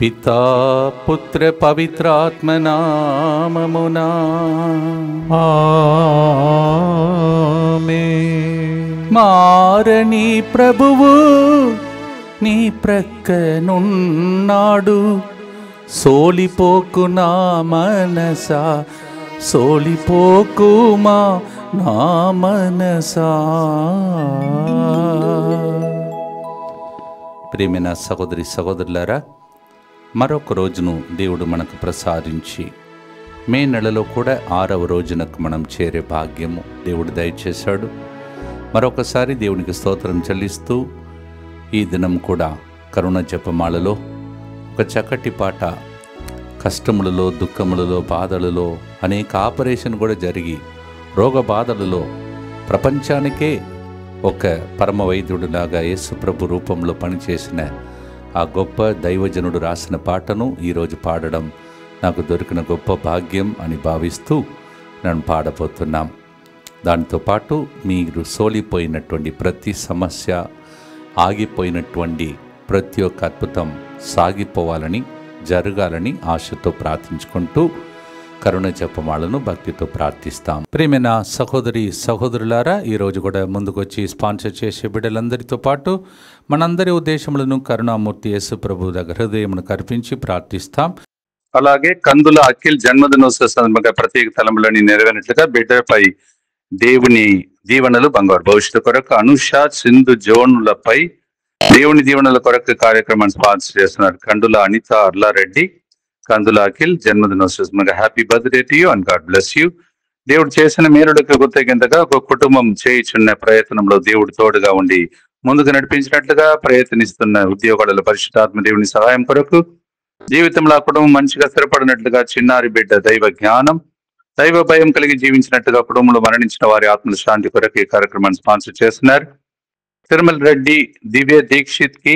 పితా పుత్ర పవిత్రాత్మ నామమునా ఆమేన్. మారని ప్రభువు నీ ప్రక్కనున్నాడు, సోలిపోకు నా మనసా, సోలిపోకుమా నా మనసా. ప్రియమైన సహోదరి సహోదరులారా, మరొక రోజును దేవుడు మనకు ప్రసాదించి మే నెలలో కూడా 6వ రోజునకు మనం చేరే భాగ్యము దేవుడు దయచేశాడు. మరొకసారి దేవునికి స్తోత్రం చెల్లిస్తూ ఈ దినం కూడా కరుణ జపమాలలో ఒక చక్కటి పాట, కష్టములలో, దుఃఖములలో, బాధలలో, అనేక ఆపరేషన్ కూడా జరిగి రోగ బాధలలో ప్రపంచానికే ఒక పరమ వైద్యుడిలాగా యేసు ప్రభు రూపంలో పనిచేసిన ఆ గొప్ప దైవజనుడు రాసిన పాటను ఈరోజు పాడడం నాకు దొరికిన గొప్ప భాగ్యం అని భావిస్తూ నన్ను పాడబోతున్నాం. దానితో పాటు మీరు సోలిపోయినటువంటి ప్రతి సమస్య, ఆగిపోయినటువంటి ప్రతి ఒక్క అద్భుతం సాగిపోవాలని, జరగాలని ఆశతో ప్రార్థించుకుంటూ కరుణ జపమాలను భక్తితో ప్రార్థిస్తాం. ప్రియమైన సహోదరి సహోదరులారా, ఈరోజు కూడా ముందుకొచ్చి స్పాన్సర్ చేసే బిడ్డలందరితో పాటు మనందరి ఉద్దేశములను కరుణామూర్తి యేసు ప్రభు దగ్గర హృదయమును కర్పించి ప్రార్థిస్తాం. అలాగే కందుల అఖిల్ జన్మదినోత్సవ సందర్భంగా ప్రత్యేక తలంపులని నెరవేరినట్లుగా బిడ్డపై దేవుని దీవెనలు, బంగారు భవిష్యత్తు కొరకు అనుష, సింధు జోనులపై దేవుని దీవెనల కొరకు కార్యక్రమాన్ని స్పాన్సర్ చేస్తున్నారు. కందుల అనిత అర్లారెడ్డి, కందుల అఖిల్ జన్మదినోత్సవ happy birthday to you and God bless you. దేవుడు చేసిన మేలుడికి కృతజ్ఞతగా ఒక కుటుంబం చేయుచున్న ప్రయత్నంలో దేవుడు తోడుగా ఉండి ముందుకు నడిపించినట్లుగా ప్రయత్నిస్తున్న ఉద్యోగాల పరిశుద్ధాత్మ దేవుని సహాయం కొరకు జీవితంలో ఆ కుటుంబం మంచిగా స్థిరపడినట్లుగా చిన్నారి బిడ్డ దైవ జ్ఞానం, దైవ భయం కలిగి జీవించినట్లుగా కుటుంబంలో మరణించిన వారి ఆత్మల శాంతి కొరకు ఈ కార్యక్రమాన్ని స్పాన్సర్ చేస్తున్నారు. తిరుమల రెడ్డి దివ్య దీక్షిత్ కి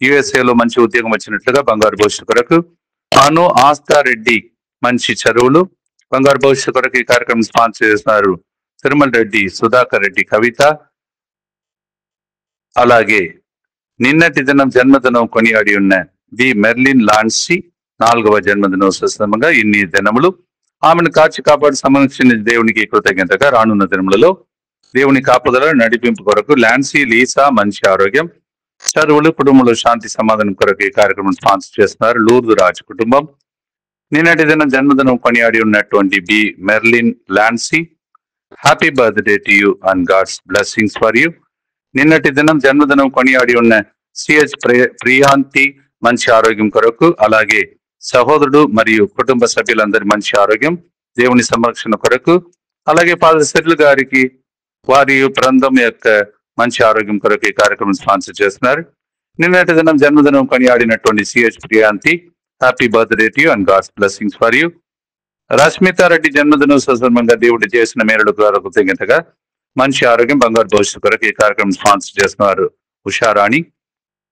యుఎస్ఏలో మంచి ఉద్యోగం వచ్చినట్లుగా బంగారు భవిష్యత్తు కొరకు అను ఆస్థా రెడ్డి మంచి చదువులు, బంగారు భవిష్యత్తు కొరకు ఈ కార్యక్రమం స్పాన్సర్ చేస్తున్నారు. తిరుమల రెడ్డి సుధాకర్ రెడ్డి కవిత. అలాగే నిన్నటి దినం జన్మదినం కొనియాడి ఉన్న ది మెర్లిన్ లాన్సీ 4వ జన్మదినోత్సవ సందర్భంగా ఇన్ని దినములు ఆమెను కాచి కాపాడు సంబంధించిన దేవునికి కృతజ్ఞతగా రానున్న దినములలో దేవుని కాపుదల నడిపింపు కొరకు లాన్సీ లీసా మంచి ఆరోగ్యం, చదువులు, కుటుంబంలో శాంతి సమాధానం కొరకు ఈ కార్యక్రమం స్పాన్సర్ చేస్తున్నారు. లూర్దు రాజ్ కుటుంబం. నిన్నటి దినం జన్మదినం కొనియాడి ఉన్నటువంటి B Merlin Lancy, happy birthday to you and God's blessings for you. నిన్నటి దినం జన్మదినం కొనియాడి ఉన్న సిహెచ్ ప్రియాంతి మంచి ఆరోగ్యం కొరకు, అలాగే సహోదరుడు మరియు కుటుంబ సభ్యులందరి మంచి ఆరోగ్యం, దేవుని సంరక్షణ కొరకు, అలాగే ఫాదర్ సెటిల్ గారికి వారి బృందం యొక్క మంచి ఆరోగ్యం కొరకు ఈ కార్యక్రమం స్పాన్సర్ చేస్తున్నారు. నిన్నటి దినం జన్మదినం కొనియాడినటువంటి CH Priyanthi, happy birthday to you and God's blessings for you. Rashmitha Reddy జన్మదినోత్సవ సందర్భంగా దేవుడు చేసిన మేలుడు ద్వారా కృతజ్ఞతగా మంచి ఆరోగ్యం, బంగారు భవిష్యత్తు కొరకు ఈ కార్యక్రమం స్పాన్సర్ చేస్తున్నారు. Usharani,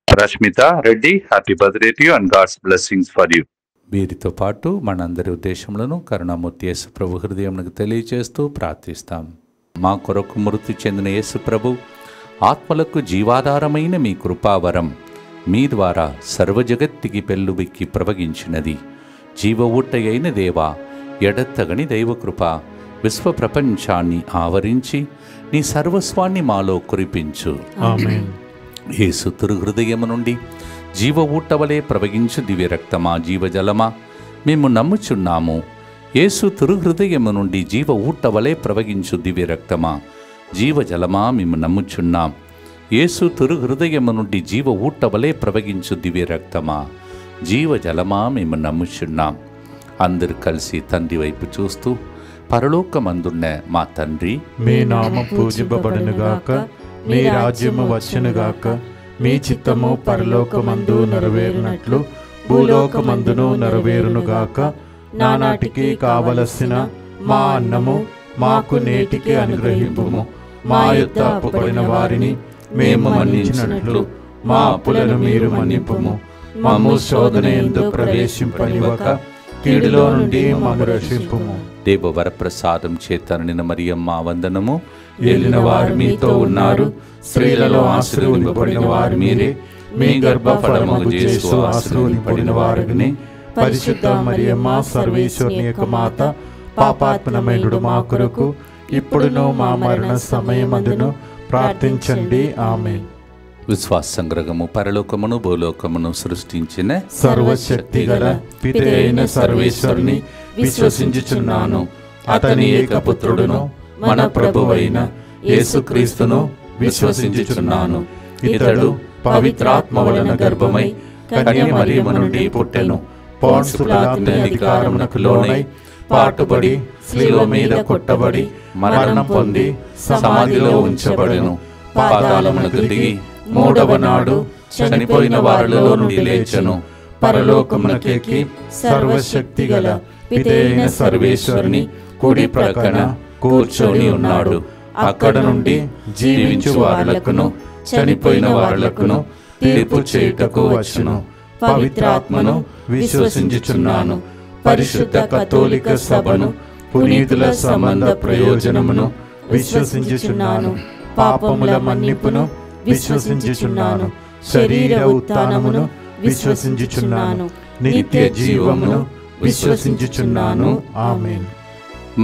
Rashmita Reddy, happy birthday to you and God's blessings for you. వీరితో పాటు మనందరి ఉద్దేశములను కరుణామూర్తి యేసు ప్రభు హృదయమునకు తెలియజేస్తూ ప్రార్థిస్తాం. మా కొరకు మృతి చెందిన యేసు ప్రభు ఆత్మలకు జీవాధారమైన మీ కృపావరం మీ ద్వారా సర్వజగత్తికి పెళ్ళుబెక్కి ప్రవగించినది. జీవ ఊటయైన దేవా, ఎడతగని దైవకృప విశ్వ ప్రపంచాన్ని ఆవరించి నీ సర్వస్వాన్ని మాలో కురిపించు. ఆమేన్. యేసు తిరుహృదయము నుండి జీవ ఊటవలే ప్రవగించు దివ్య రక్తమా, జీవజలమా, మేము నమ్ముచున్నాము. యేసు తిరుహృదయము నుండి జీవ ఊటవలే ప్రవగించు దివ్య రక్తమా, జీవజలమా, మేము నమ్ముచున్నాం. యేసు తిరుహృదయము నుండి జీవ ఊటవలే ప్రవగించు దివ్య రక్తమా, జీవజలమా, మేము నమ్ముచున్నాం. అందరూ కలిసి తండ్రి వైపు చూస్తూ, పరలోకమందున్న మా తండ్రి, మీ నామం పూజింపబడునుగాక, మీ రాజ్యము వచ్చునుగాక, మీ చిత్తము పరలోకమందు నెరవేరునట్లు భూలోకమందును నెరవేరునుగాక. నానాటికి కావలసిన మా అన్నము మాకు నేటికి అనుగ్రహింపుము. మా యొద్ద అప్పుపడిన వారిని మేము మన్నించినట్లు మా అప్పులను మీరు మన్నింపుము. మమ్ము శోధన యందు ప్రవేశింపనివ్వక కీడులో నుండి మమ్ము రక్షింపుము. దేవ వరప్రసాదం చేత నిన్న మరియమ్మ వందనము. ఏలిన వారు మీతో ఉన్నారు, స్త్రీలలో ఆశీర్వదింపబడిన వారు మీరే. మీ గర్భఫలమగు యేసు ఆశీర్వదింపబడిన వారగని పరిశుద్ధ మరియమ్మ సర్వేశ్వరుని యొక్క మాత పాపాత్మనమైనడు మా కొరకు ఇప్పుడును మా మరణ సమయమందును ప్రార్థించండి. ఆమేన్. విశ్వాస సంగ్రహము పరలోకమును భూలోకమును సృష్టించిన సర్వశక్తి గల పితైన సర్వేశ్వరుని విశ్వసించుచున్నాను. అతని ఏకపుత్రుడును మన ప్రభువైన యేసుక్రీస్తును విశ్వసించుచున్నాను. ఇతడు పవిత్రాత్మ వలన గర్భమై కన్య మరియమ్మ నుండి పుట్టెను. పోన్సు పిలాతు అధికారమునకు లోనై పాటుబడి శిలువ మీద కొట్టబడి మరణం పొంది సమాధిలో ఉంచబడెను. పాతాళమునకు దిగి మూడవ నాడు చనిపోయిన వారిలో నుండి లేచెను. పరలోకమునకెక్కి సర్వశక్తి గల పితైన సర్వేశ్వరుని కుడి ప్రక్కన కూర్చొని ఉన్నాడు. అక్కడ నుండి జీవించు వారులకును చనిపోయిన వారులకును తీర్పు చేయుటకు వచ్చును. పవిత్రాత్మను విశ్వసించుచున్నాను. పరిశుద్ధ కథోలిక సభను పునీతుల సంబంధ ప్రయోజనమును విశ్వసించుచున్నాను. పాపముల మన్నిపును విశ్వసించుచున్నాను. శరీర ఉత్థానమును విశ్వసించుచున్నాను. నిత్య జీవమును విశ్వసించుచున్నాను. ఆమేన్.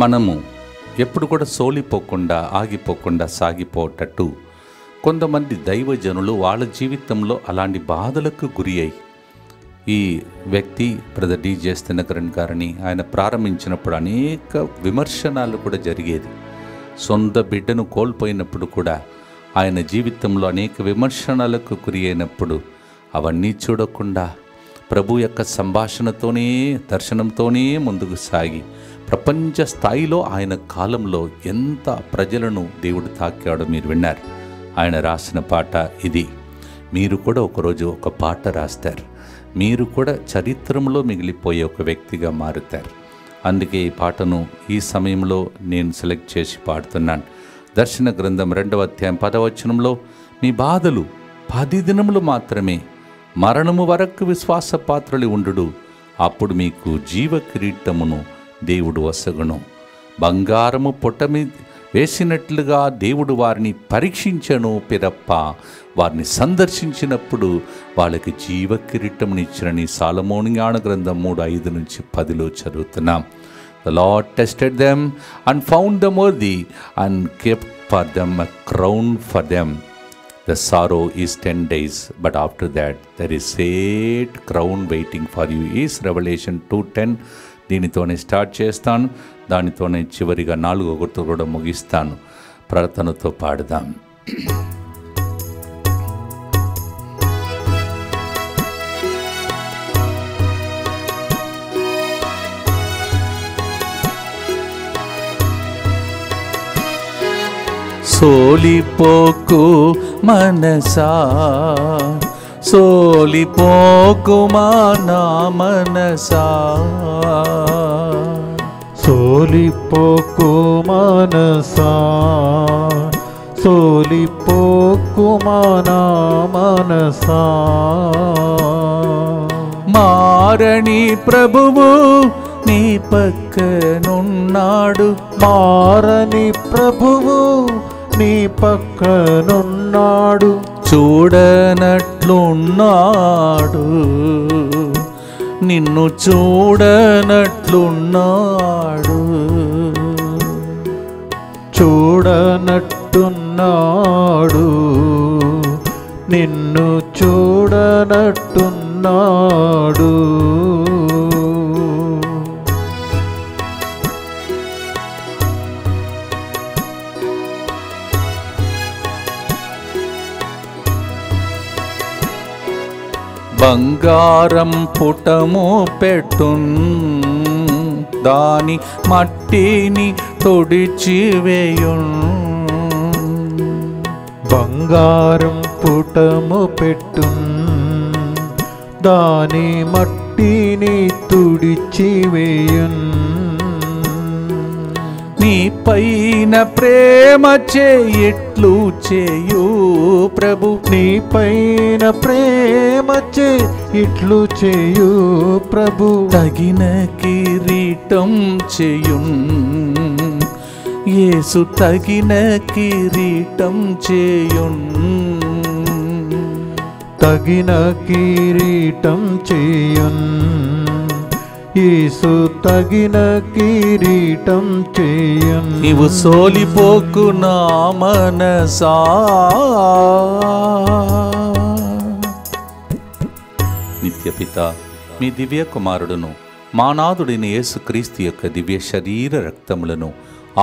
మనము ఎప్పుడు కూడా సోలిపోకుండా ఆగిపోకుండా సాగిపోటట్టు కొంతమంది దైవజనులు వాళ్ళ జీవితంలో అలాంటి బాధలకు గురి అయి ఈ వ్యక్తి బ్రదర్ D.J. దినకరన్ గారిని ఆయన ప్రారంభించినప్పుడు అనేక విమర్శనాలు కూడా జరిగేది. సొంత బిడ్డను కోల్పోయినప్పుడు కూడా ఆయన జీవితంలో అనేక విమర్శనాలకు గురి అయినప్పుడు అవన్నీ చూడకుండా ప్రభు యొక్క సంభాషణతోనే దర్శనంతోనే ముందుకు సాగి ప్రపంచ స్థాయిలో ఆయన కాలంలో ఎంత ప్రజలను దేవుడు తాకాడో మీరు విన్నారు. ఆయన రాసిన పాట ఇది. మీరు కూడా ఒకరోజు ఒక పాట రాస్తారు. మీరు కూడా చరిత్రలో మిగిలిపోయే ఒక వ్యక్తిగా మారుతారు. అందుకే ఈ పాటను ఈ సమయంలో నేను సెలెక్ట్ చేసి పాడుతున్నాను. దర్శన గ్రంథం 2వ అధ్యాయం 10వ వచనంలో మీ బాధలు 10 దినములు మాత్రమే, మరణము వరకు విశ్వాస పాత్రలు ఉండుడు, అప్పుడు మీకు జీవ కిరీటమును దేవుడు వసగును. బంగారము పొట్టమి వేసినట్లుగా దేవుడు వారిని పరీక్షించను పిరప్ప, వారిని సందర్శించినప్పుడు వాళ్ళకి జీవ కిరీటమునిచ్చినని సాలమోను జ్ఞాన గ్రంథం 3:5-10 చదువుతున్నాం. The Lord tested them and found them worthy and kept for them a crown for them. The sorrow is 10 days, but after that there is great crown waiting for you. Is Revelation 2:10. దీనితోనే start చేస్తాను, దానితోనే చివరిగా 4వ గుర్తు కూడా ముగిస్తాను. ప్రార్థనతో పాడదాం. సోలిపోకు మనసా, సోలిపోకు నా మనసా, సోలిపోకు మనసా, సోలిపోకు నా మనసా. మారణి ప్రభువు నీ పక్కనున్నాడు, మారని ప్రభువు నీ పక్కనున్నాడు. చూడనట్లున్నాడు, నిన్ను చూడనట్లున్నాడు, చూడనట్టున్నాడు, నిన్ను చూడనట్టున్నాడు. బంగారం పుటము పెట్టున్, దాని మట్టిని తొడిచివేయున్. బంగారం పుటము పెట్టున్, దాని మట్టిని తుడిచివేయున్. నీ పైన ప్రేమ చేయట్లు చేయు ప్రభు, నీ పైన ప్రేమ ఇట్లు చేయు ప్రభు. తగిన కిరీటం చేయున్, యేసు తగిన కిరీటం చేయున్. తగిన కిరీటం చేయున్. యేసు తగిన కిరీటం చేయున్. నీవు సోలిపోకు నా మనసా, నిత్యపిత మీ దివ్య కుమారుడును మానాథుడైన యేసుక్రీస్తు యొక్క దివ్య శరీర రక్తములను,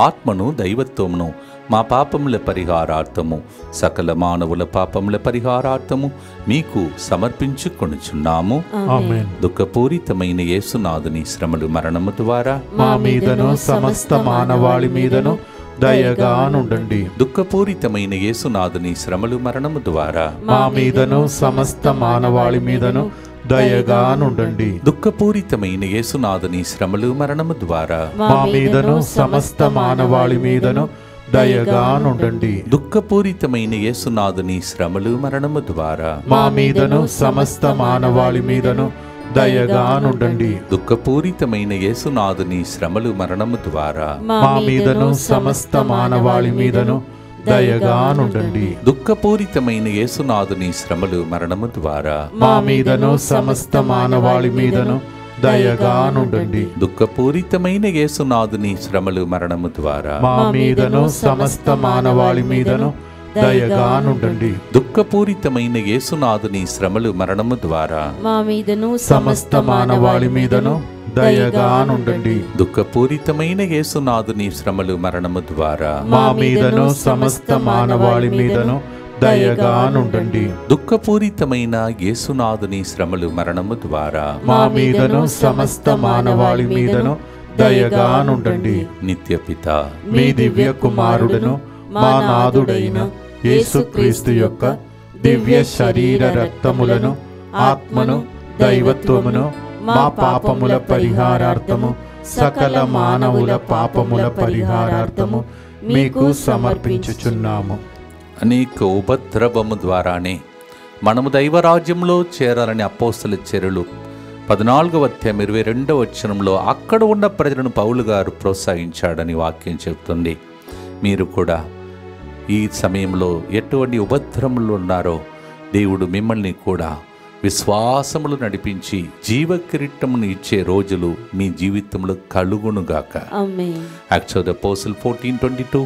ఆత్మను, దైవత్వమును మా పాపముల పరిహారార్థము, సకల మానవుల పాపముల పరిహారార్థము మీకు సమర్పించుకొనుచున్నాము. ఆమేన్. దుఃఖపూరితమైన యేసునాథుని శ్రమలు మరణము ద్వారా మా మీదను సమస్త మానవాళి మీదను దయగా నుండండి. దుఃఖపూరితమైన యేసునాథుని శ్రమలు మరణము ద్వారా మా మీదను సమస్త మానవాళి మీదను దయగా నుండండి. దుఃఖపూరితమైన యేసునాథుని శ్రమలు మరణము ద్వారా మా మీదను సమస్త మానవాళి మీదను దయగా నుండండి. దుఃఖపూరితమైన యేసునాథుని శ్రమలు మరణము ద్వారా మా మీదను సమస్త మానవాళి మీదను దయగా నుండండి. దుఃఖపూరితమైన యేసునాథుని శ్రమలు మరణము ద్వారా మా మీదను సమస్త మానవాళి మీదను దయగా నుండండి. దుఃఖపూరితమైన యేసునాథుని శ్రమలు మరణము ద్వారా మా మీదను సమస్త మానవాళి మీదను దయగా నుండండి. దుఃఖపూరితమైన యేసునాథుని శ్రమలు మరణము ద్వారా మా మీదను సమస్త మానవాళి మీదను దయగా నుండండి. దుఃఖపూరితమైన యేసునాథుని శ్రమలు మరణము ద్వారా మా మీదను సమస్త మానవాళి మీదను దయగా నుండండి. దుఃఖపూరితమైన యేసునాథుని శ్రమలు మరణము ద్వారా మా మీదను సమస్త మానవాళి మీదను దయగా నుండండి. దుఃఖపూరితమైన యేసునాథుని శ్రమలు మరణము ద్వారా మా మీదను సమస్త మానవాళి మీదను దయగా నుండండి. నిత్యపిత మీ దివ్య కుమారుడును మా నాథుడైన యేసుక్రీస్తు యొక్క దివ్య శరీర రక్తములను, ఆత్మను, దైవత్వమును మా పాపముల పరిహారార్థము, సకల మానవుల పాపముల పరిహారార్థము మీకు సమర్పించుచున్నాము. అనేక ఉపద్రవము ద్వారానే మనము దైవరాజ్యంలో చేరాలని అపోస్తల చర్యలు 14వ అధ్యాయం 22వ వచనంలో అక్కడ ఉన్న ప్రజలను పౌలు గారు ప్రోత్సహించాడని వాక్యం చెబుతుంది. మీరు కూడా ఈ సమయంలో ఎటువంటి ఉపద్రవములు ఉన్నారో దేవుడు మిమ్మల్ని కూడా విశ్వాసములు నడిపించి జీవ కిరీటమును ఇచ్చే రోజులు మీ జీవితంలో కలుగునుగాక. ఆమేన్. Acts of the Apostle 14:22.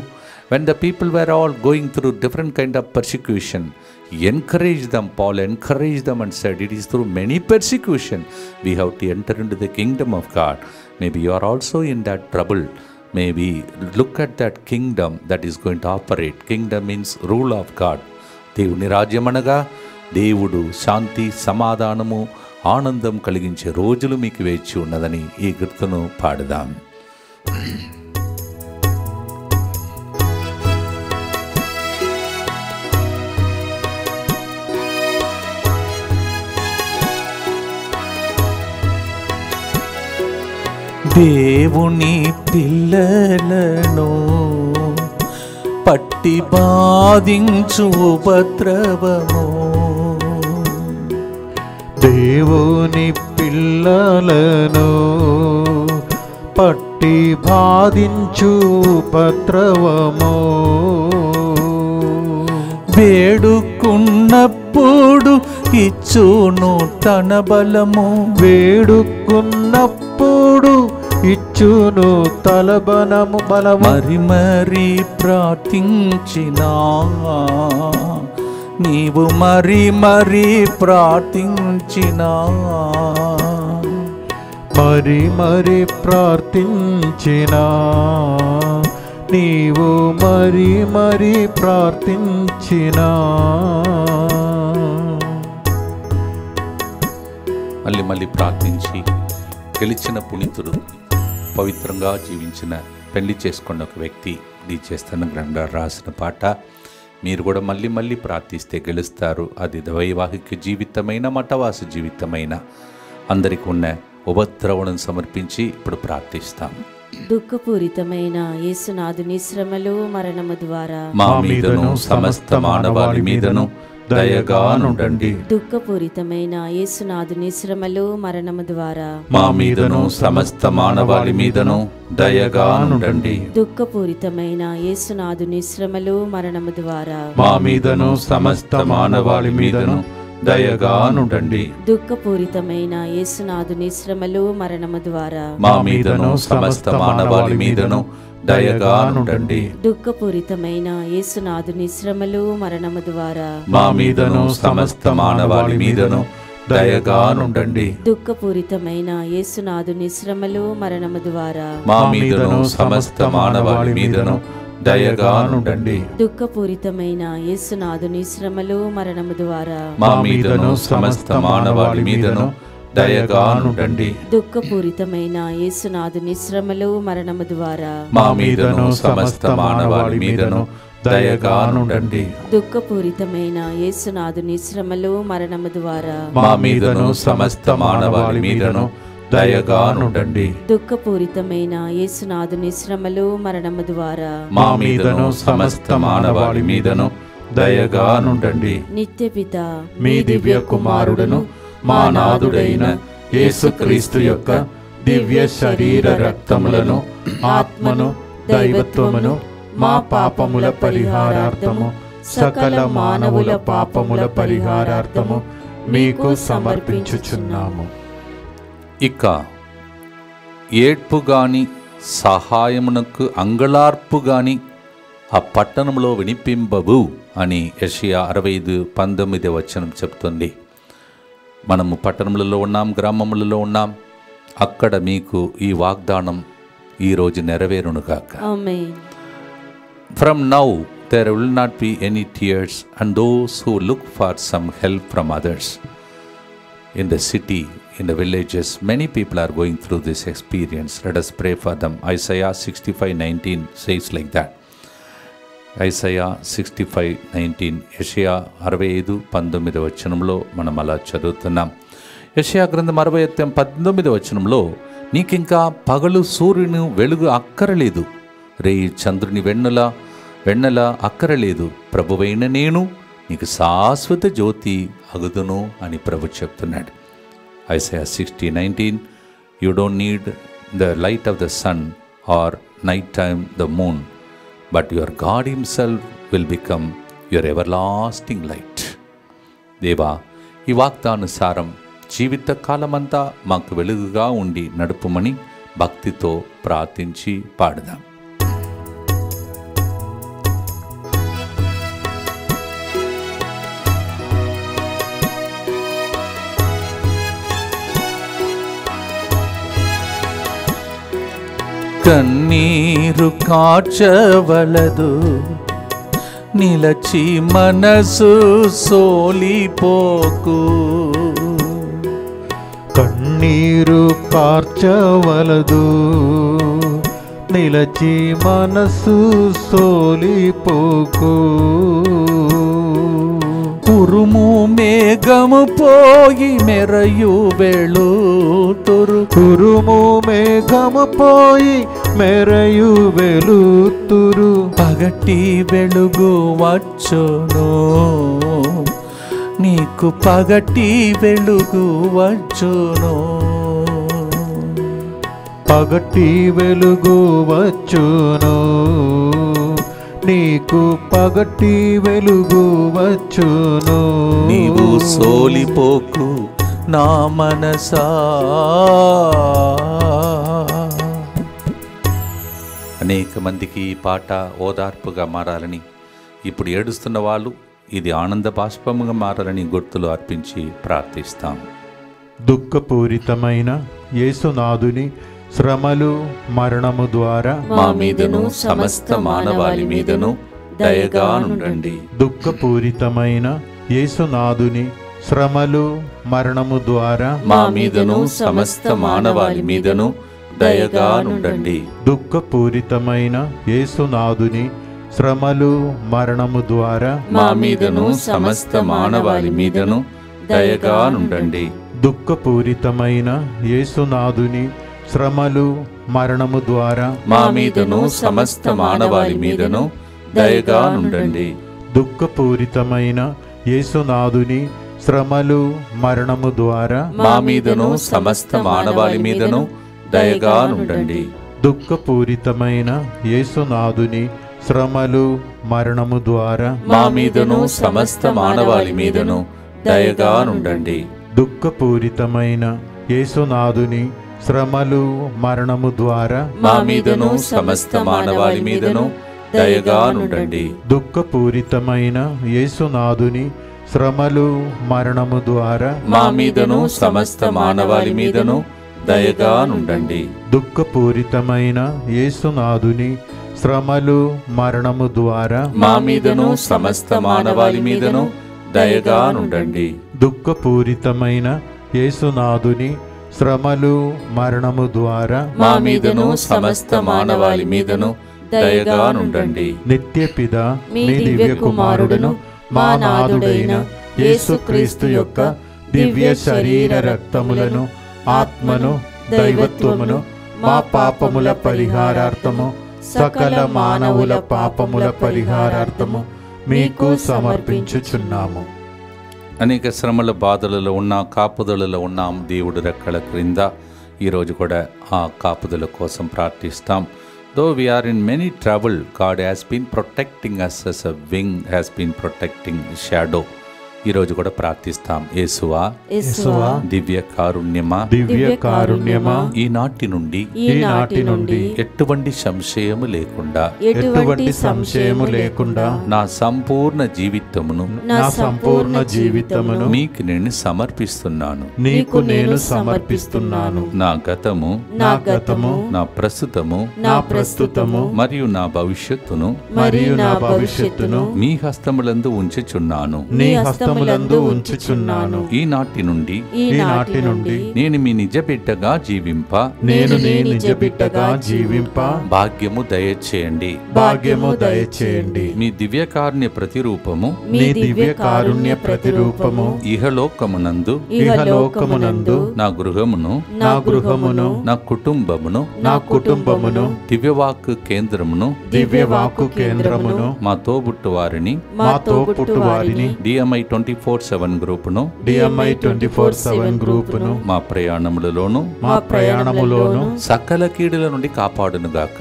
When the people were all going through different kind of persecution, he encouraged them. Paul encouraged them and said, it is through many persecution we have to enter into the kingdom of God. Maybe you are also in that trouble. Maybe look at that kingdom that is going to operate. Kingdom means rule of God. దేవుని రాజ్యం అనగా దేవుడు శాంతి, సమాధానము, ఆనందం కలిగించే రోజులు మీకు వేచి ఉన్నదని ఈ కీర్తనను పాడుదాం. దేవుని పిల్లలను పట్టి బాధించు ఉపద్రవము, దేవుని పిల్లలను పట్టి బాధించు ఉపద్రవము, వేడుకున్నప్పుడు ఇచ్చును తన బలము, వేడుకున్నప్పుడు ఇచ్చును తలబనము బలము. మరి మరి ప్రార్థించినా నీవు మరి మరి ప్రార్థించినా, మరి మరి ప్రార్థించినా నీవు మరి మరి ప్రార్థించినా. మళ్ళీ మళ్ళీ ప్రార్థించి గెలిచిన పునీతుడు, పవిత్రంగా జీవించిన, పెళ్లి చేసుకున్న ఒక వ్యక్తి డి చేస్తున్న గ్రంథాలు రాసిన పాట. మీరు కూడా మళ్ళీ మళ్ళీ ప్రార్థిస్తే గెలుస్తారు. అది వైవాహిక జీవితమైన, మఠవాస జీవితమైన అందరికీ ఉన్న ఉపద్రవణను సమర్పించి ఇప్పుడు ప్రార్థిస్తాం. దుఃఖపూరితమైన యేసునాథుని శ్రమలు మరణము ద్వారా మా మీదను సమస్త మానవాళి మీదను దయగా నుండండి. దుఃఖపూరితమైన యేసునాథుని శ్రమలు మరణము ద్వారా మా మీదను సమస్త మానవాళి మీదను దయగా నుండండి. దుఃఖపూరితమైన యేసునాథుని శ్రమలు మరణము ద్వారా మా మీదను సమస్త మానవాళి మీదను దయగానుండండి. దుఃఖపూరితమైన యేసునాథుని శ్రమలు మరణము ద్వారా మా మీదను సమస్త మానవాళి మీదను దయగానుండండి. దుఃఖపూరితమైన యేసునాథుని శ్రమలు మరణము ద్వారా మా మీదను సమస్త మానవాళి మీదను దయగానుండండి. దుఃఖపూరితమైన యేసునాథుని శ్రమలు మరణము ద్వారా మా మీదను సమస్త మానవాళి మీదను దయగానుండండి. దుఃఖపూరితమైన యేసునాథుని శ్రమలు మరణము ద్వారా మా మీదను సమస్త మానవాళి మీదను దయగానుండండి. దుఃఖపూరితమైన యేసునాథుని శ్రమలు మరణము ద్వారా మా మీదను సమస్త మానవాళి మీదను దయగానుండండి. దుఃఖపూరితమైన యేసునాథుని శ్రమలు మరణము ద్వారా మా మీదను సమస్త మానవాళి మీదను దయగానుండండి. దుఃఖపూరితమైన యేసునాథుని శ్రమలు మరణము ద్వారా మా మీదను సమస్త మానవాళి మీదను దయగానుండండి. నిత్యపిత మీ దివ్య కుమారుడును మా నాథుడైన యేసుక్రీస్తు యొక్క దివ్య శరీర రక్తములను ఆత్మను దైవత్వమును మా పాపముల పరిహారార్థము సకల మానవుల పాపముల పరిహారార్థము మీకు సమర్పించుచున్నాము. ఇక ఏడ్పు గాని సహాయమునకు అంగళార్పు గాని ఆ పట్టణంలో వినిపింపవు అని యెషయా 65:19 చెప్తుంది. మనము పట్టణములలో ఉన్నాం, గ్రామములలో ఉన్నాం. అక్కడ మీకు ఈ వాగ్దానం ఈరోజు నెరవేరునుగాక. ఆమేన్. From now there will not be any tears, and those who look for some help from others. In the city, in the villages, many people are going through this experience. Let us pray for them. Isaiah 65:19 says like that. Isaiah 65:19, యెషయా 65:19 మనం అలా చదువుతున్నాం. యెషయా గ్రంథం 65:19 నీకింకా పగలు సూర్యుని వెలుగు అక్కరలేదు, రేయి చంద్రుని వెన్నెల అక్కరలేదు, ప్రభువైన నేను నీకు శాశ్వత జ్యోతి అగుదును అని ప్రభు చెప్తున్నాడు. Isaiah 60:19, you don't need the light of the sun or night time the moon, but your God himself will become your everlasting light. దేవా, ఈ వాగ్దానుసారం జీవిత కాలమంతా మాకు వెలుగుగా ఉండి నడుపుమని భక్తితో ప్రార్థించి పాడుదాం. కన్నీరు కార్చవలదు, నిలచి మనసు సోలిపోకు. కన్నీరు కార్చవలదు, నిలచి మనసు సోలిపోకు. ఉరుము మేఘము పోయి మెరయు వెలుతురు, ఉరుము మేఘము పోయి మెరయు వెలుతురు. పగటి వెలుగు వచ్చును, నీకు పగటి వెలుగు వచ్చును. పగటి వెలుగు వచ్చును, నీకు పగటి వెలుగు వచ్చును. నీవు సోలిపోకు నా మనసా. అనేక మందికి ఈ పాట ఓదార్పుగా మారాలని, ఇప్పుడు ఏడుస్తున్న వాళ్ళు ఇది ఆనంద బాష్పముగా మారాలని గుర్తులు అర్పించి ప్రార్థిస్తాం. దుఃఖపూరితమైన యేసునాథుని శ్రమలు మరణము ద్వారా మా మీదను సమస్త మానవాళి మీదను దయగానుండండి. దుఃఖపూరితమైన యేసునాథుని శ్రమలు మరణము ద్వారా మా మీదను సమస్త మానవాళి మీదను దయగానుండండి. దుఃఖపూరితమైన యేసునాథుని శ్రమలు మరణము ద్వారా మా మీదను సమస్త మానవాళి మీదను దయగానుండండి. దుఃఖపూరితమైన యేసునాథుని శ్రమలు మరణము ద్వారా మా మీదను సమస్త మానవాళి మీదను దయగానుండండి. దుఃఖపూరితమైన యేసునాథుని శ్రమలు మరణము ద్వారా మా మీదను సమస్త మానవాళి మీదను దయగానుండండి. దుఃఖపూరితమైన యేసునాథుని శ్రమలు మరణము ద్వారా మా మీదను సమస్త మానవాళి మీదను దయగా నుండండి. దుఃఖపూరితమైన యేసునాథుని శ్రమలు మరణము ద్వారా మా మీదను సమస్త మానవాళి మీదను దయగా నుండండి. దుఃఖపూరితమైన యేసునాథుని శ్రమలు మరణము ద్వారా మా మీదను సమస్త మానవాళి మీదను దయగా నుండండి. దుఃఖపూరితమైన యేసునాథుని శ్రమలు మరణము ద్వారా మా మీదను సమస్త మానవాళి మీదను దయగా నుండండి. దుఃఖపూరితమైన యేసునాథుని శ్రమలు మరణము ద్వారా మా మీదను సమస్త మానవాళి మీదను దయగా నుండండి. నిత్యపిత మీ దివ్య కుమారుడును మా నాథుడైన యేసుక్రీస్తు యొక్క దివ్య శరీర రక్తములను ఆత్మను దైవత్వమును మా పాపముల పరిహారార్థము సకల మానవుల పాపముల పరిహారార్థము మీకు సమర్పించుచున్నాము. అనేక శ్రమల బాధలలో ఉన్న కాపుదలలో ఉన్నాం. దేవుడు రెక్కల క్రింద ఈరోజు కూడా ఆ కాపుదల కోసం ప్రార్థిస్తాం. Though we are in many trouble, God has been protecting us as a wing has been protecting shadow. ఈరోజు కూడా ప్రార్థిస్తాం. యేసువా, యేసువా, దివ్య కారుణ్యమా, దివ్య కారుణ్యమా, ఈనాటి నుండి ఎటువంటి సంశయము లేకుండా ఎటువంటి సంశయము లేకుండా నా సంపూర్ణ జీవితమును మీకు నేను సమర్పిస్తున్నాను. నీకు నేను సమర్పిస్తున్నాను. నా గతము, నా ప్రస్తుతము మరియు నా భవిష్యత్తును మీ హస్తములందు ఉంచుచున్నాను. ఈనాటి నుండి నేను మీ నిజ బిడ్డగా జీవింప భాగ్యము దయచేయండి. మీ దివ్యకారుణ్య ప్రతిరూపము ఇహలోకమునందు నా గృహమును నా కుటుంబమును దివ్యవాక్కు కేంద్రమును మా తోబుట్టు వారిని DMI 24/7 గ్రూపును మా ప్రయాణములలోను సకల కీడుల నుండి కాపాడునుగాక.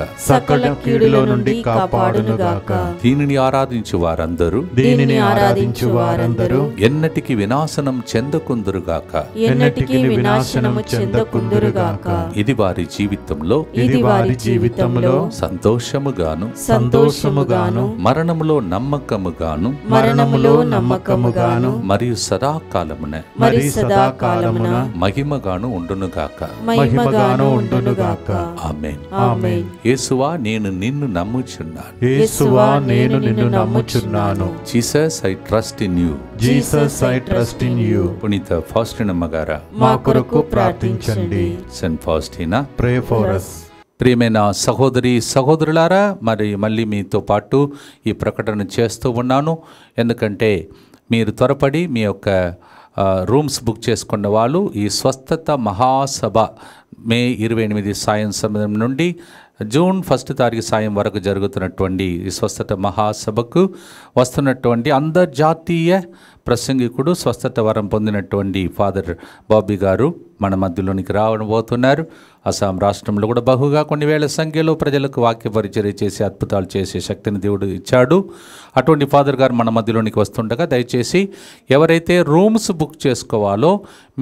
దీనిని ఆరాధించు వారందరూ ఎన్నటికి వినాశనం చెందకుందురుగాక. ఇది వారి జీవితంలో సంతోషముగాను మరణములో నమ్మకముగాను మరియు సదాకాలమున మహిమగాను ఉండునుగాక. ఆమేన్. యేసువా, నేను నిన్ను నమ్ముచున్నాను. Jesus, I trust in you. పునీత ఫాస్టినమ్మ గారా, మా కొరకు ప్రార్థించండి. Saint Faustina, pray for us. ప్రియమైన సహోదరులారా, మళ్ళీ మీతో పాటు ఈ ప్రకటన చేస్తూ ఉన్నాను. ఎందుకంటే మీరు త్వరపడి మీ యొక్క రూమ్స్ బుక్ చేసుకున్న వాళ్ళు ఈ స్వస్థత మహాసభ మే 28 సాయం సమయం నుండి జూన్ 1 సాయం వరకు జరుగుతున్నటువంటి ఈ స్వస్థత మహాసభకు వస్తున్నటువంటి అంతర్జాతీయ ప్రసంగికుడు, స్వస్థత వరం పొందినటువంటి ఫాదర్ బాబీ గారు మన మధ్యలోనికి రావబోతున్నారు. అస్సాం రాష్ట్రంలో కూడా బహుగా కొన్ని వేల సంఖ్యలో ప్రజలకు వాక్య పరిచర్య చేసి అద్భుతాలు చేసే శక్తిని దేవుడు ఇచ్చాడు. అటువంటి ఫాదర్ గారు మన మధ్యలోనికి వస్తుండగా దయచేసి ఎవరైతే రూమ్స్ బుక్ చేసుకోవాలో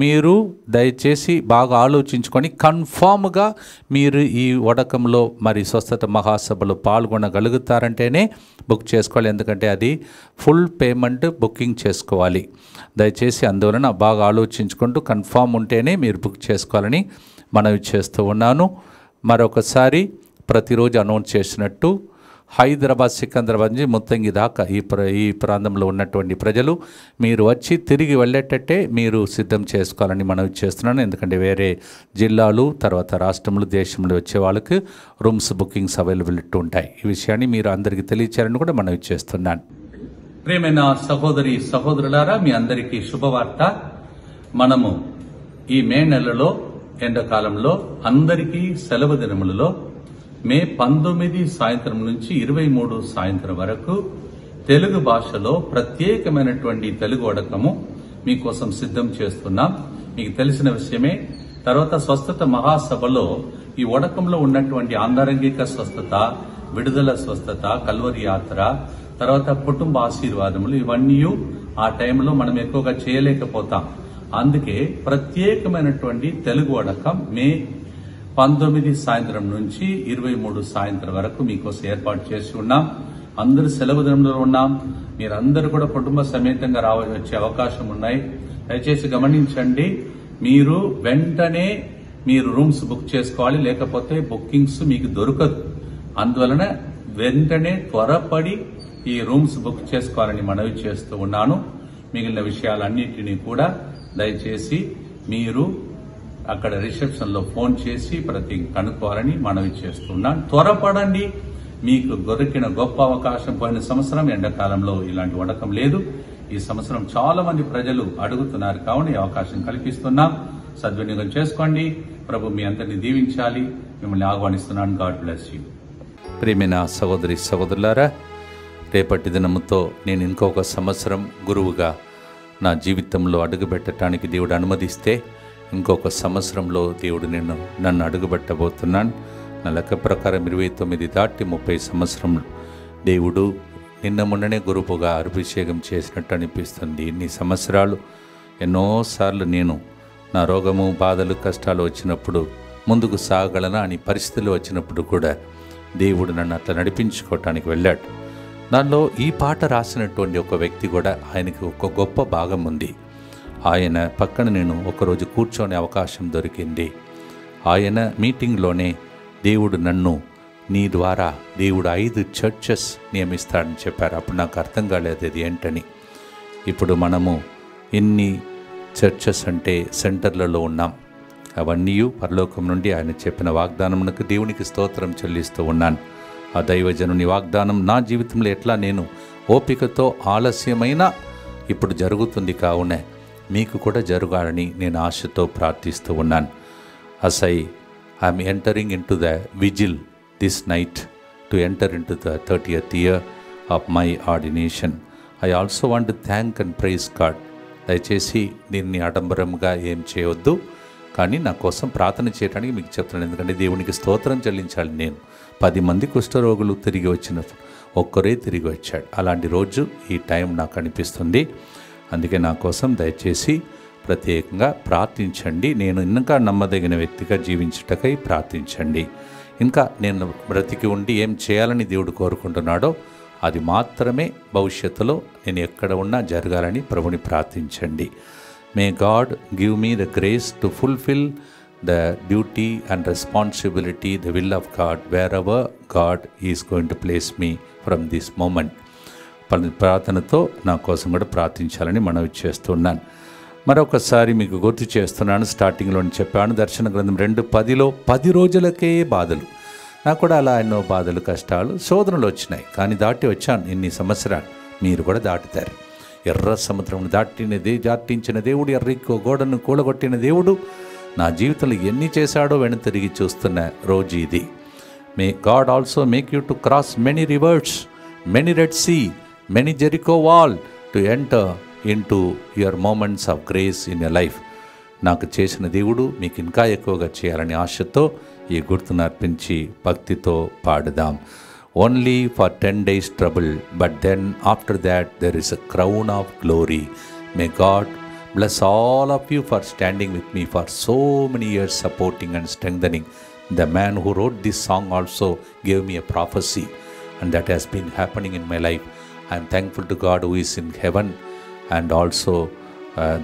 మీరు దయచేసి బాగా ఆలోచించుకొని కన్ఫామ్గా మీరు ఈ వడకంలో మరి స్వస్థత మహాసభలో పాల్గొనగలుగుతారంటేనే బుక్ చేసుకోవాలి. ఎందుకంటే అది ఫుల్ పేమెంట్ బుకింగ్ చేసుకోవాలి. దయచేసి అందువలన బాగా ఆలోచించుకుంటూ కన్ఫామ్ ఉంటేనే మీరు బుక్ చేసుకోవాలని మనవి చేస్తూ ఉన్నాను. మరొకసారి ప్రతిరోజు అనౌన్స్ చేసినట్టు హైదరాబాద్, సికింద్రాబాద్ నుంచి ముత్తంగి దాకా ఈ ప్రాంతంలో ఉన్నటువంటి ప్రజలు మీరు వచ్చి తిరిగి వెళ్ళేటట్టే మీరు సిద్ధం చేసుకోవాలని మనవి చేస్తున్నాను. ఎందుకంటే వేరే జిల్లాలు, తర్వాత రాష్ట్రములు, దేశంలో వచ్చే వాళ్ళకి రూమ్స్ బుకింగ్స్ అవైలబిలిటీ ఉంటాయి. ఈ విషయాన్ని మీరు అందరికీ తెలియచేయాలని కూడా మనవి చేస్తున్నాను. ప్రియమైన సహోదరులారా, మీ అందరికీ శుభవార్త. మనము ఈ మే నెలలో ఎండాకాలంలో అందరికీ సెలవు దినములలో మే 19 సాయంత్రం నుంచి 23 సాయంత్రం వరకు తెలుగు భాషలో ప్రత్యేకమైనటువంటి తెలుగు వడకము మీకోసం సిద్ధం చేస్తున్నాం. మీకు తెలిసిన విషయమే. తర్వాత స్వస్థత మహాసభలో ఈ వడకంలో ఉన్నటువంటి ఆంతరంగిక స్వస్థత, విడుదల స్వస్థత, కల్వరి యాత్ర, తర్వాత కుటుంబ ఆశీర్వాదములు, ఇవన్నీ ఆ టైంలో మనం ఎక్కువగా చేయలేకపోతాం. అందుకే ప్రత్యేకమైనటువంటి తెలుగు వడకం మే 19 సాయంత్రం నుంచి 23 సాయంత్రం వరకు మీకోసం ఏర్పాటు చేసి ఉన్నాం. అందరూ సెలవు దినంలో ఉన్నాం. మీరందరూ కూడా కుటుంబ సమేతంగా వచ్చే అవకాశం ఉన్నాయి. దయచేసి గమనించండి, మీరు వెంటనే మీరు రూమ్స్ బుక్ చేసుకోవాలి, లేకపోతే బుకింగ్స్ మీకు దొరకదు. అందువలన వెంటనే త్వరపడి ఈ రూమ్స్ బుక్ చేసుకోవాలని మనవి చేస్తూ ఉన్నాను. మిగిలిన విషయాలన్నింటినీ కూడా దయచేసి మీరు అక్కడ రిసెప్షన్ లో ఫోన్ చేసి ప్రతి కనుక్కోవాలని మనవి చేస్తున్నాను. త్వరపడండి, మీకు దొరికిన గొప్ప అవకాశం. పోయిన సంవత్సరం ఎండాకాలంలో ఇలాంటి వడకం లేదు. ఈ సంవత్సరం చాలా మంది ప్రజలు అడుగుతున్నారు, కావున ఈ అవకాశం కల్పిస్తున్నాం. సద్వినియోగం చేసుకోండి. ప్రభు మీ అందరినీ దీవించాలి. మిమ్మల్ని ఆహ్వానిస్తున్నాను. God bless you. ప్రియమైన సహోదరి సహోదరులారా, రేపటి దినముతో నేను ఇంకొక సంవత్సరం గురువుగా నా జీవితంలో అడుగుపెట్టడానికి దేవుడు అనుమతిస్తే ఇంకొక సంవత్సరంలో దేవుడు నన్ను అడుగుపెట్టబోతున్నాను. నా లెక్క ప్రకారం 29 దాటి 30 సంవత్సరంలో దేవుడు నిన్న మొన్ననే గురువుగా అభిషేకం చేసినట్టు అనిపిస్తుంది. ఇన్ని సంవత్సరాలు ఎన్నోసార్లు నేను నా రోగము, బాధలు, కష్టాలు వచ్చినప్పుడు ముందుకు సాగలనా అని పరిస్థితులు వచ్చినప్పుడు కూడా దేవుడు నన్ను అట్లా నడిపించుకోవటానికి వెళ్ళాడు. దానిలో ఈ పాట రాసినటువంటి ఒక వ్యక్తి కూడా ఆయనకి ఒక గొప్ప భాగం ఉంది. ఆయన పక్కన నేను ఒకరోజు కూర్చొనే అవకాశం దొరికింది. ఆయన మీటింగ్లోనే దేవుడు నన్ను నీ ద్వారా దేవుడు 5 చర్చెస్ నియమిస్తాడని చెప్పారు. అప్పుడు నాకు అర్థం కాలేదు అది ఏంటని. ఇప్పుడు మనము ఎన్ని చర్చెస్ అంటే సెంటర్లలో ఉన్నాం. అవన్నీ పరలోకం నుండి ఆయన చెప్పిన వాగ్దానమునకు దేవునికి స్తోత్రం చెల్లిస్తూ ఉన్నాను. ఆ దైవజనుని వాగ్దానం నా జీవితంలో ఎట్లా నేను ఓపికతో ఆలస్యమైన ఇప్పుడు జరుగుతుంది, కావున మీకు కూడా జరగాలని నేను ఆశతో ప్రార్థిస్తూ ఉన్నాను. I'm entering in to the vigil this night to enter in to the 30th year of my ordination. I also want to thank and praise God. దయచేసి దీన్ని ఆడంబరంగా ఏం చేయవద్దు, కానీ నా కోసం ప్రార్థన చేయడానికి మీకు చెప్తున్నాను. ఎందుకంటే దేవునికి స్తోత్రం చెల్లించాలి. నేను 10 మంది కుష్ఠరోగులు తిరిగి వచ్చినప్పుడు ఒక్కరే తిరిగి వచ్చాడు. అలాంటి రోజు ఈ టైం నాకు అనిపిస్తుంది. అందుకే నా కోసం దయచేసి ప్రత్యేకంగా ప్రార్థించండి. నేను ఇంకా నమ్మదగిన వ్యక్తిగా జీవించుటకై ప్రార్థించండి. ఇంకా నేను బ్రతికి ఉండి ఏం చేయాలని దేవుడు కోరుకుంటున్నాడో అది మాత్రమే భవిష్యత్తులో నేను ఎక్కడ ఉన్నా జరగాలని ప్రభుని ప్రార్థించండి. May God give me the grace to fulfil the duty and responsibility, the will of God, wherever God is going to place me from this moment. ప్రార్థనతో నా కోసం కూడా ప్రార్థించాలని మనవి చేస్తున్నాను. మరొకసారి మీకు గుర్తు చేస్తున్నాను, స్టార్టింగ్లో చెప్పాను, దర్శన గ్రంథం 2:10లో 10 రోజులకే బాధలు. నాకు కూడా అలా ఎన్నో బాధలు, కష్టాలు, శోధనలు వచ్చినాయి. కానీ దాటి వచ్చాను. ఇన్ని సంవత్సరాలు మీరు కూడా దాటుతారు. ఎర్ర సముద్రం దాటించిన దేవుడు, ఎర్రికో గోడను కూలగొట్టిన దేవుడు నా జీవితంలో ఎన్ని చేశాడో వెను తిరిగి చూస్తున్న రోజు ఇది. May God also make you to cross many rivers, many red sea, many Jericho wall to enter in to your moments of grace in your life. నాకు చేసిన దేవుడు మీకు ఇంకా ఎక్కువగా చేయాలని ఆశతో ఈ గుర్తును అర్పించి భక్తితో పాడుదాం. Only for 10 days trouble, but then after that there is a crown of glory. May God bless all of you for standing with me for so many years, supporting and strengthening. The man who wrote this song also gave me a prophecy, and that has been happening in my life. I am thankful to God who is in heaven, and also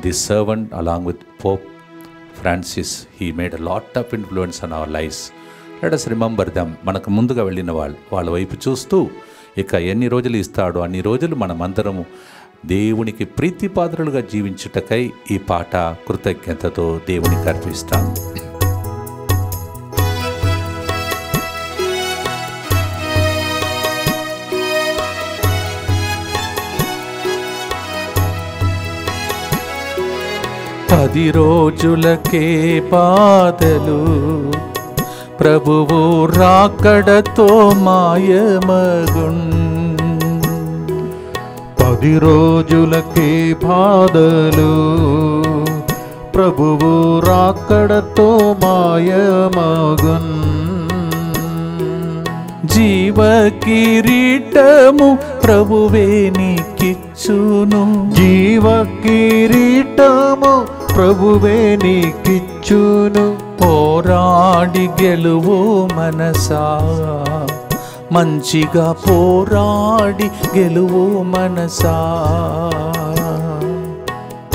this servant along with Pope Francis, he made a lot of influence on our lives. Let us remember them. మనకు ముందుగా వెళ్ళిన వాళ్ళ వైపు చూస్తూ ఇక ఎన్ని రోజులు ఇస్తాడో అన్ని రోజులు మనమందరము దేవునికి ప్రీతిపాత్రులుగా జీవించుటకై ఈ పాట కృతజ్ఞతతో దేవునికి అర్పిస్తాం. పది రోజులకే బాధలు, ప్రభువు రాకడతో మాయమగున్. 10 రోజులకే బాధలు, ప్రభువు రాకడతో మాయమగున్. జీవ కిరీటము ప్రభువే నీకి నీకిచ్చును, జీవ కిరీటము ప్రభువే నీకిచ్చును. పోరాడి గెలువు మనసా, మంచిగా పోరాడి గెలువు మనసా.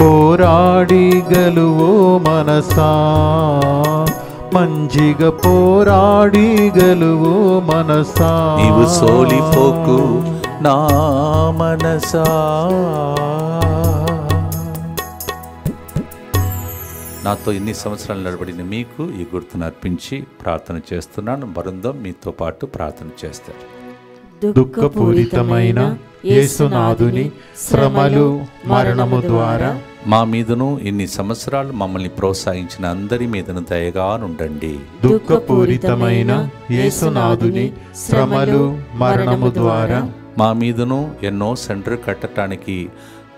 పోరాడి గెలువు మనసా, మంచిగా పోరాడి గెలువు మనసా. నీవు సోలిపోకు నా మనసా. నాతో ఇన్ని సంవత్సరాలు నిలబడిన మీకు ఈ గుర్తును అర్పించి ప్రార్థన చేస్తున్నాను. బృందం మీతో పాటు ప్రార్థన చేస్తారు. దుఃఖపూరితమైన యేసునాథుని శ్రమలు మరణము ద్వారా మా మీదను ఇన్ని సంవత్సరాలు మమ్మల్ని ప్రోత్సహించిన అందరి మీదను దయగా నుండండి. దుఃఖపూరితమైన యేసునాథుని శ్రమలు మరణము ద్వారా మా మీదను ఎన్నో సెంటర్ కట్టడానికి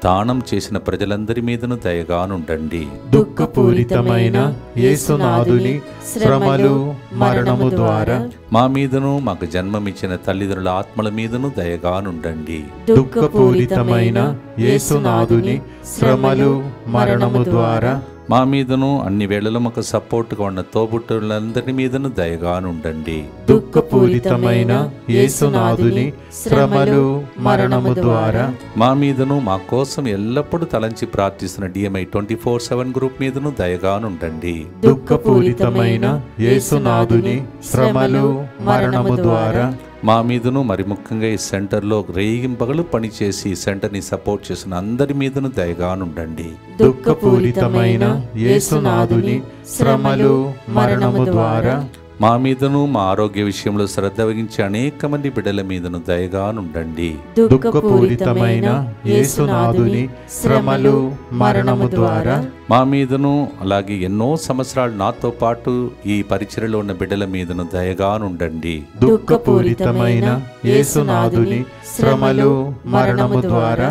దానం చేసిన ప్రజలందరి మీదను దయగా నుండండి. దుఃఖపూరితమైన యేసునాథుని శ్రమలు మరణము ద్వారా మా మీదను మాకు జన్మమిచ్చిన తల్లిదండ్రుల ఆత్మల మీదను దయగా నుండండి. దుఃఖపూరితమైన యేసునాథుని శ్రమలు మరణము ద్వారా మా మీదను అన్ని వేళలో మాకు సపోర్ట్గా ఉన్న తోబుట్టులందరి మీదను దయగా నుండండి. దుఃఖపూరితమైన యేసునాథుని శ్రమలు మరణము ద్వారా మా మీదను మా కోసం ఎల్లప్పుడూ తలంచి ప్రార్థిస్తున్న DMI 24/7 గ్రూప్ మీదను దయగా నుండండి. దుఃఖపూరితమైన యేసునాథుని శ్రమలు మరణము ద్వారా మా మీదను మరి ముఖ్యంగా ఈ సెంటర్లో రేయింపగలు పనిచేసి ఈ సెంటర్ని సపోర్ట్ చేసిన అందరి మీదను దయగా నుండండి. దుఃఖపూరితమైన యేసునాథుని శ్రమలు మరణము ద్వారా మా మీదను మా ఆరోగ్య విషయంలో శ్రద్ధ వహించే అనేక మంది బిడ్డల మీదను దయగా నుండండి. దుఃఖపూరితమైన యేసునాథుని శ్రమలు మరణము ద్వారా మా మీదను అలాగే ఎన్నో సంవత్సరాలు నాతో పాటు ఈ పరిచర్యలో ఉన్న బిడ్డల మీదను దయగా నుండండి. దుఃఖపూరితమైన యేసునాథుని శ్రమలు మరణము ద్వారా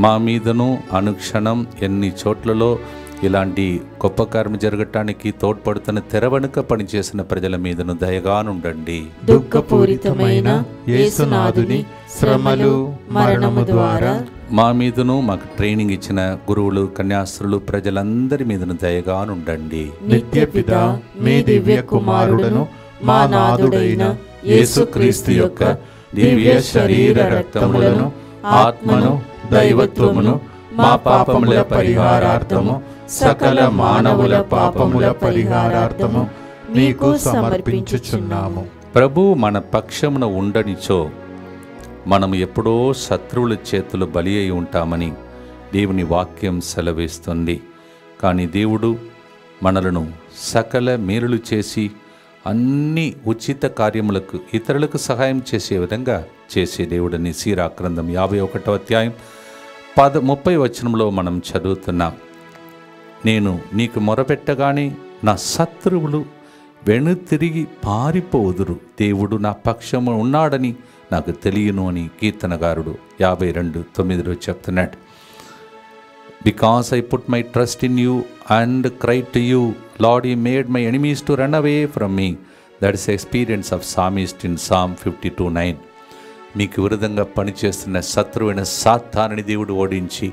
మా మీదను అనుక్షణం ఎన్ని చోట్లలో ఇలాంటి గొప్ప కార్యం జరగటానికి తోడ్పడుతున్న తెర వెనుక పనిచేసిన ప్రజల మీదను దయగా నుండండి. దుఃఖపూరితమైన యేసునాథుని శ్రమలు మరణము ద్వారా మా మీదను మాకు ట్రైనింగ్ ఇచ్చిన గురువులు కన్యాస్త్రులు ప్రజలందరి మీదను దయగా నుండండి. నిత్యపిత మీ దివ్య కుమారుడను మా నాథుడైన యేసుక్రీస్తు యొక్క దివ్య శరీర రక్తములను ఆత్మను దైవత్వమును మా పాపముల పరిహారార్థము సకల మానవుల పాపముల పరిహారార్థము మీకు సమర్పించుచున్నాము. ప్రభు మన పక్షమున ఉండనిచో మనము ఎప్పుడో శత్రువుల చేతులు బలి అయి ఉంటామని దేవుని వాక్యం సెలవిస్తుంది. కానీ దేవుడు మనలను సకల మేలులు చేసి అన్ని ఉచిత కార్యములకు ఇతరులకు సహాయం చేసే విధంగా చేసే దేవుడని సీరా గ్రంథం 51వ అధ్యాయం 30వ వచనంలో మనం చదువుతున్నాం. నేను నీకు మొరపెట్టగానే నా శత్రువులు వెనుతిరిగి పారిపోదురు, దేవుడు నా పక్షము ఉన్నాడని నాకు తెలియను అని కీర్తనగారుడు 52:9 చెప్తున్నాడు. Because I put my trust in you and cry to you lord, you made my enemies to run away from me. That is experience of psalmist in Psalm 52:9. మీకు విరుద్ధంగా పనిచేస్తున్న శత్రువైన సాతానుని దేవుడు ఓడించి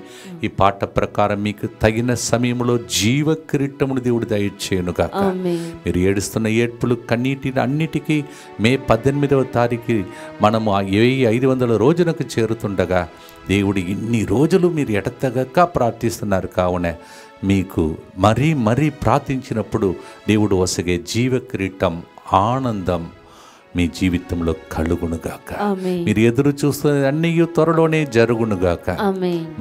ఈ పాట ప్రకారం మీకు తగిన సమయంలో జీవ కిరీటమును దేవుడు దయచేయునుగా. మీరు ఏడుస్తున్న ఏడ్పులు కన్నీటిని అన్నిటికీ మే 18వ తారీఖు మనము 1500 రోజులకు చేరుతుండగా దేవుడు ఇన్ని రోజులు మీరు ఎడతెగక ప్రార్థిస్తున్నారు. కావున మీకు మరీ ప్రార్థించినప్పుడు దేవుడు వసగే జీవ కిరీటం ఆనందం మీ జీవితంలో కలుగునుగాక. మీరు ఎదురు చూస్తున్న అన్ని త్వరలోనే జరుగునుగాక.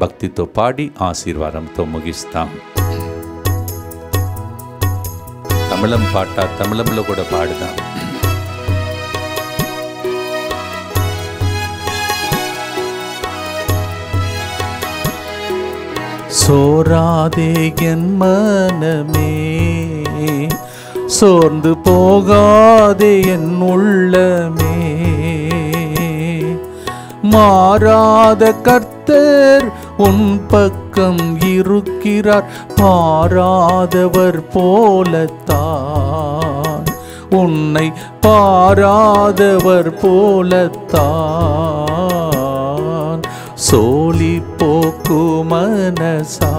భక్తితో పాడి ఆశీర్వాదంతో ముగిస్తాం. తమిళం పాట తమిళంలో కూడా పాడదాం. சோராதே என் மனமே, சோர்ந்து போகாதே என் உள்ளமே, மாறாத கர்த்தர் உன் பக்கம் இருக்கிறார், பாராதவர் போலத்தான், உன்னை பாராதவர் போலத்தான், సోలిపోకు మనసా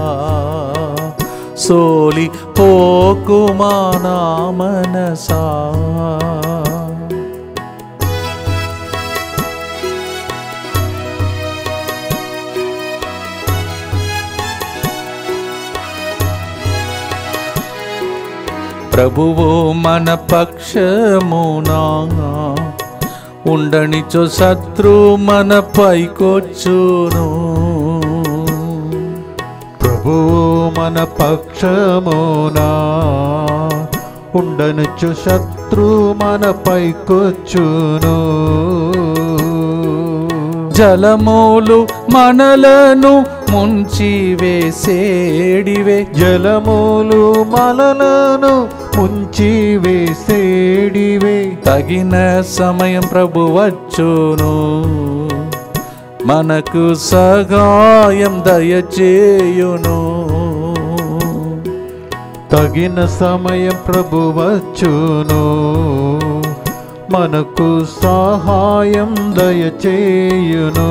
సోలిపోకు నా మనసా. ప్రభువు మన పక్షమునా ఉండనిచో శత్రు మన పైకొచ్చును. ప్రభువు మన పక్షమునా ఉండనిచు శత్రు మన పైకొచ్చును. జలములు మనలను ముంచి వేసేడివే జలములు మనలను ముంచి వేసేడివే. తగిన సమయం ప్రభు వచ్చును మనకు సహాయం దయచేయును. తగిన సమయం ప్రభు వచ్చును మనకు సహాయం దయచేయును.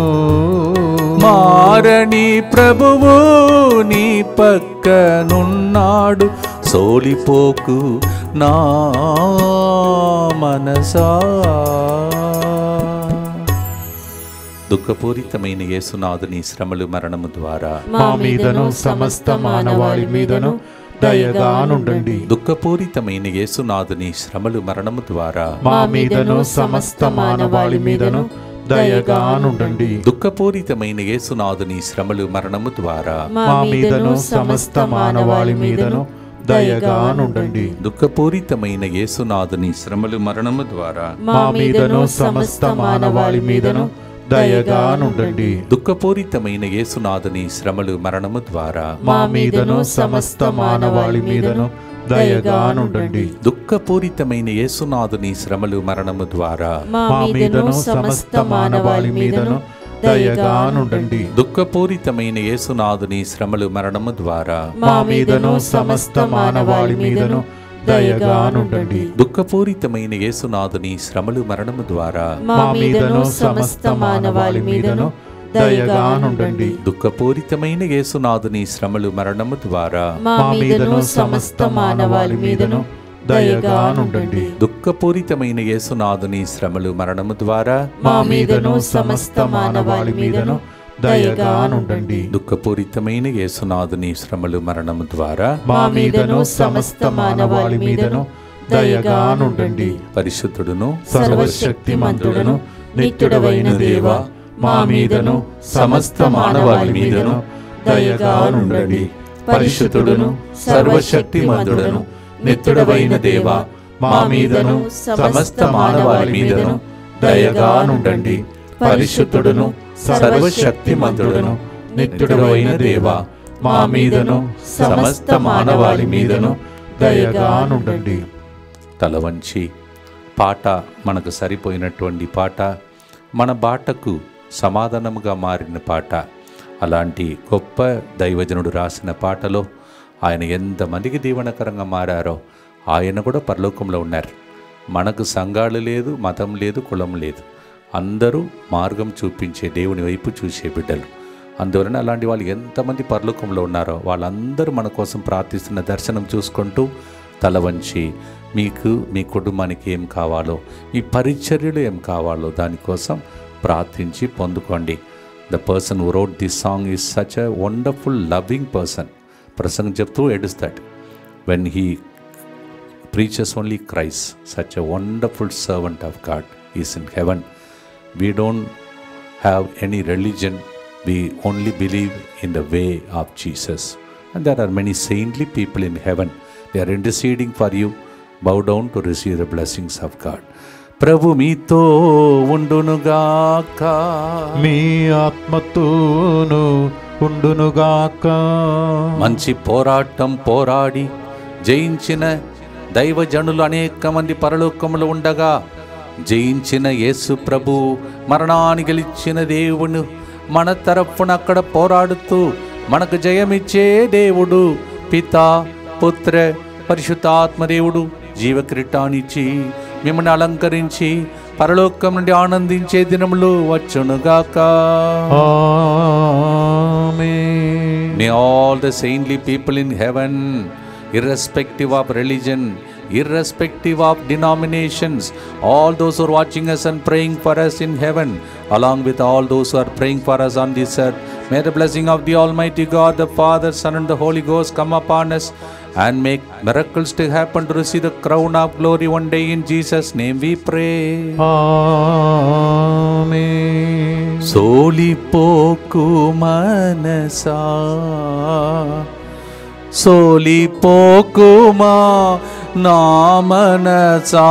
మారని ప్రభువు నీ పక్కనున్నాడు సోలిపోకు నా మనసా. దుఃఖపూరితమైన యేసునాథుని శ్రమలు మరణము ద్వారా మా మీదను సమస్త మానవాళి మీదను దయగానుండండి. దుఃఖపూరితమైన యేసునాథుని శ్రమలు మరణము ద్వారా మా మీదను సమస్త మానవాళి మీదను దయగానుండండి. దుఃఖపూరితమైన యేసునాథుని శ్రమలు మరణము ద్వారా మా మీదను సమస్త మానవాళి మీదను దయగానుండండి. దుఃఖపూరితమైన యేసునాథుని శ్రమలు మరణము ద్వారా మా మీదను సమస్త మానవాళి మీదను దయగానుండండి. దుఃఖపూరితమైన యేసునాథుని శ్రమలు మరణము ద్వారా మా మీదను సమస్త మానవాళి మీదను దయగానుండండి. దుఃఖపూరితమైన యేసునాథుని శ్రమలు మరణము ద్వారా మా మీదను సమస్త మానవాళి మీదను దయగానుండండి. దుఃఖపూరితమైన యేసునాథుని శ్రమలు మరణము ద్వారా మా మీదను సమస్త మానవాళి మీదను దయగానుండండి. దుఃఖపూరితమైన యేసునాథుని శ్రమలు మరణము ద్వారా మా మీదను సమస్త మానవాళి మీదను దయగానుండండి. దుఃఖపూరితమైన యేసునాథుని శ్రమలు మరణము ద్వారా మా మీదను సమస్త మానవాళి మీదను దయగానుండండి. దుఃఖపూరితమైన యేసునాథుని శ్రమలు మరణము ద్వారా మా మీదను సమస్త మానవాళి మీదను దయగానుండండి. దుఃఖపూరితమైన యేసునాథుని శ్రమలు మరణము ద్వారా మా మీదను సమస్త మానవాళి మీదను దయగానుండండి. పరిశుద్ధుడును సర్వశక్తిమంతుడను నిత్యుడవైన దేవా మా మీదను సమస్త మానవాళి మీదను దయగానుండండి. పరిశుద్ధుడును సర్వశక్తిమంతుడను నిత్యుడవైన దేవా మా మీదను సమస్త మానవాళి మీదను దయగానుండండి. పరిశుద్ధుడును సర్వశక్తిమంతుడను నిత్యుడవైన దేవా మా మీదను సమస్త మానవాళి మీదను దయగానుండండి. తల వంచి పాట మనకు సరిపోయినటువంటి పాట, మన బాటకు సమాధానముగా మారిన పాట. అలాంటి గొప్ప దైవజనుడు రాసిన పాటలో ఆయన ఎంతమందికి దీవెనకరంగా మారారో ఆయన కూడా పరలోకంలో ఉన్నారు. మనకు సంఘాలు లేదు, మతం లేదు, కులం లేదు, అందరూ మార్గం చూపించే దేవుని వైపు చూసే బిడ్డలు. అందువలన అలాంటి వాళ్ళు ఎంతమంది పరలోకంలో ఉన్నారో వాళ్ళందరూ మన కోసం ప్రార్థిస్తున్న దర్శనం చూసుకుంటూ తల వంచి మీకు మీ కుటుంబానికి ఏం కావాలో, మీ పరిచర్యలు ఏం కావాలో దానికోసం ప్రార్థించి పొందుకోండి. The person who wrote this song is such a wonderful loving person. ప్రసంగం చెప్తూ ఏడుస్తాడు. When he preaches only Christ, such a wonderful servant of God is in heaven. We don't have any religion, we only believe in the way of Jesus. And there are many saintly people in heaven. They are interceding for you. Bow down to receive the blessings of God. ప్రభు మీతో ఉండునుగాక, మీ ఆత్మతోను ఉండునుగాక. మంచి పోరాటం పోరాడి జయించిన దైవజనులు అనేక మంది పరలోకములు ఉండగా జయించిన యేసు ప్రభు, మరణాన్ని గెలిచిన దేవుడు మన తరఫున అక్కడ పోరాడుతూ మనకు జయమిచ్చే దేవుడు పితా, పుత్ర, పరిశుద్ధాత్మదేవుడు జీవకిరీటాన్నిచ్చి మిమ్మల్ని అలంకరించి పరలోకం నుండి ఆనందించే దినములు వచ్చునుగాక. Amen. May all the saintly people in heaven, irrespective of religion, irrespective of denominations, all those who are watching us and praying for us in heaven, along with all those who are praying for us on this earth, may the blessing of the Almighty God, the Father, Son and the Holy Ghost come upon us and make miracles to happen to receive the crown of glory one day. In Jesus' name we pray. Amen. సోలిపోకు మనసా, సోలిపోకుమా నా మనసా,